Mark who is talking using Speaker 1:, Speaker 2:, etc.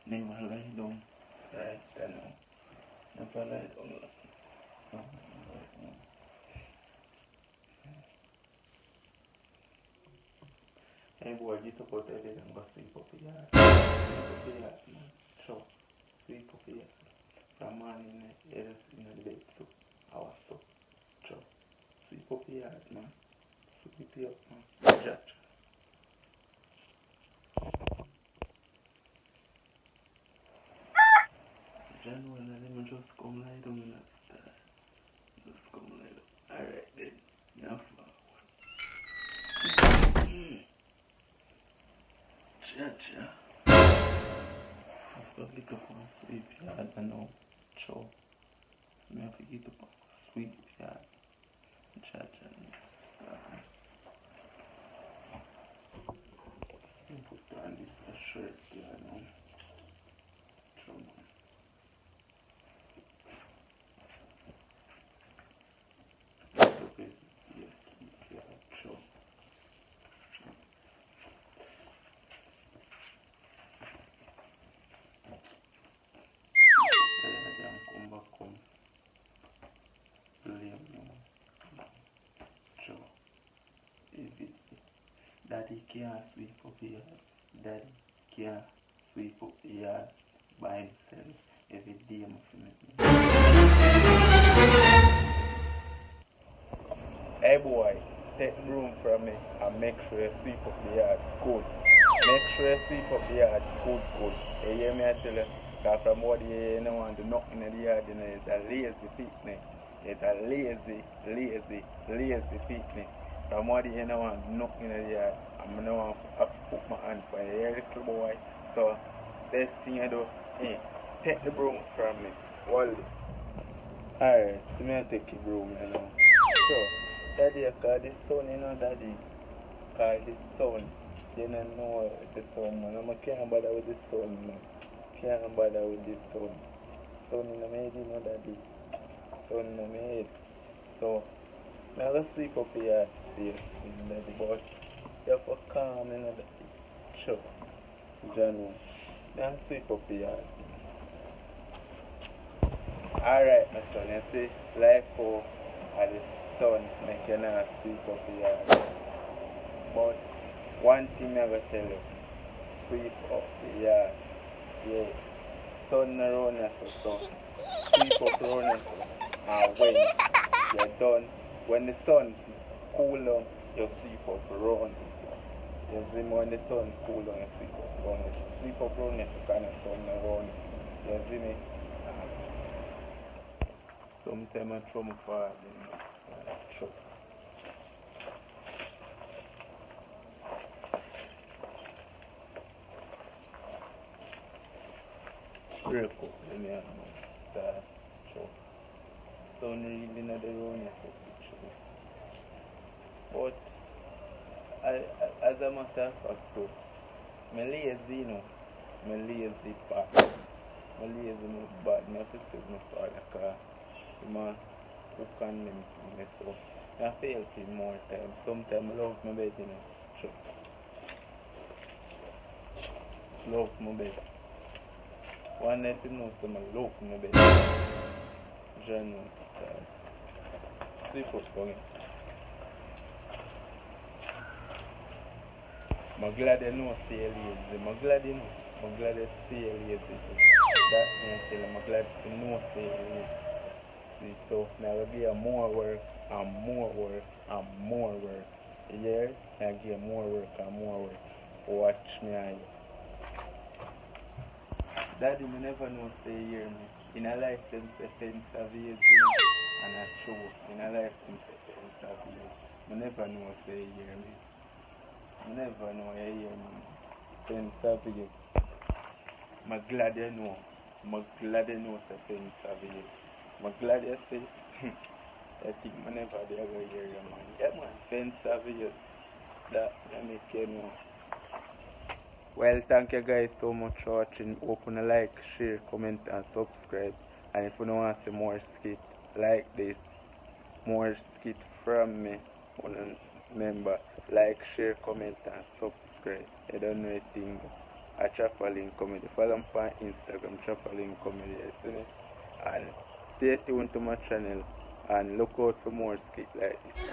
Speaker 1: Never lie down like that now. Never lie down like that. Hey boy, get up out of there and go sleep up here. Sleep up here, man. Sure. Sleep up here. From morning, you just in the bed, so I was so. Sure. Sleep up here, man. Sleep here, man. Judge. January, let me just come lie down in that style. Just come lie down. Alright then. Now forward. Cha-cha. I've got to get up on sleep yard and now. Chow. So I have to get up on sleep yard. Cha-cha. Put on this shirt here now. Chow. Okay. Yes, yeah, chow. Come back home. Liam now. Chow. Daddy can't sweep up here. Daddy can't sweep up here by himself every day. Hey boy, take the broom from me and make sure you sweep up the yard good. Make sure you sweep up the yard good. You hear me I tell you? Because from what you don't want to do nothing in the yard, you know, it's a lazy pickney. It's a lazy pickney. From what you don't want to do nothing in the yard, I'm going to put my hand for you, little boy. So, best thing you do, hey, take the broom from me. Hold it. Alright, so me take the broom, you know. So, Daddy, I call the sun, you know, Daddy. Call the sun. You don't know the sun, man. I can't bother with the sun, man. Can't bother with the sun. Sun in my head, you know, Daddy. Sun in my head. So, I have to sleep up here, space, Daddy, but you have to calm, you know, Daddy. Sure. Janu. I have to sleep up here. Alright, my son, you see, like how the sun make you not sleep up here. But one thing I'm going to tell you, sweep up the yard. Yeah, sun around us, so sweep up around us. And when you're done, when the sun cool down, you sweep up around us. You see, when the sun cool down, you sweep up around us. Sweep up around us, kind of sun around us. You see me? Sometimes I throw my father in the truck. Real cool, let me have that truck. Don't really know the road yet, but as a matter of fact, too, I'm lazy, you know. I'm lazy bad. I'm lazy bad. I have to save my father because I'm cook and me, so I fail to more time. Sometimes I love my bed, you know. Sure. Love my bed. One night you know some love my bed. John sleep up for me. I'm glad you know stay lazy. I'm glad you know. I'm glad you stay lazy. That means I tell you, I'm glad you know stay lazy. See, so now will be a more work and more work and more work. Yeah, I get more work and more work. Watch me and you. Daddy, me never know say hear me. In a life, them say fence of years, and a show. In a life, them say fence of years. Me never know say hear me. Me never know you hear me. Fence of years. I'm glad you know. I'm glad you know say fence of years. I'm glad you say. I think I never be able to hear you, man. Yeah, man. Fence of years. That make you know. Well, thank you guys so much for watching. Open a like, share, comment and subscribe. And if you don't want to see more skit like this, more skit from me, remember, like, share, comment and subscribe. I don't know anything. a Choppaling Comedy. Follow me on Instagram, Choppaling Comedy, isn't it? And stay tuned to my channel and look out for more skits like this.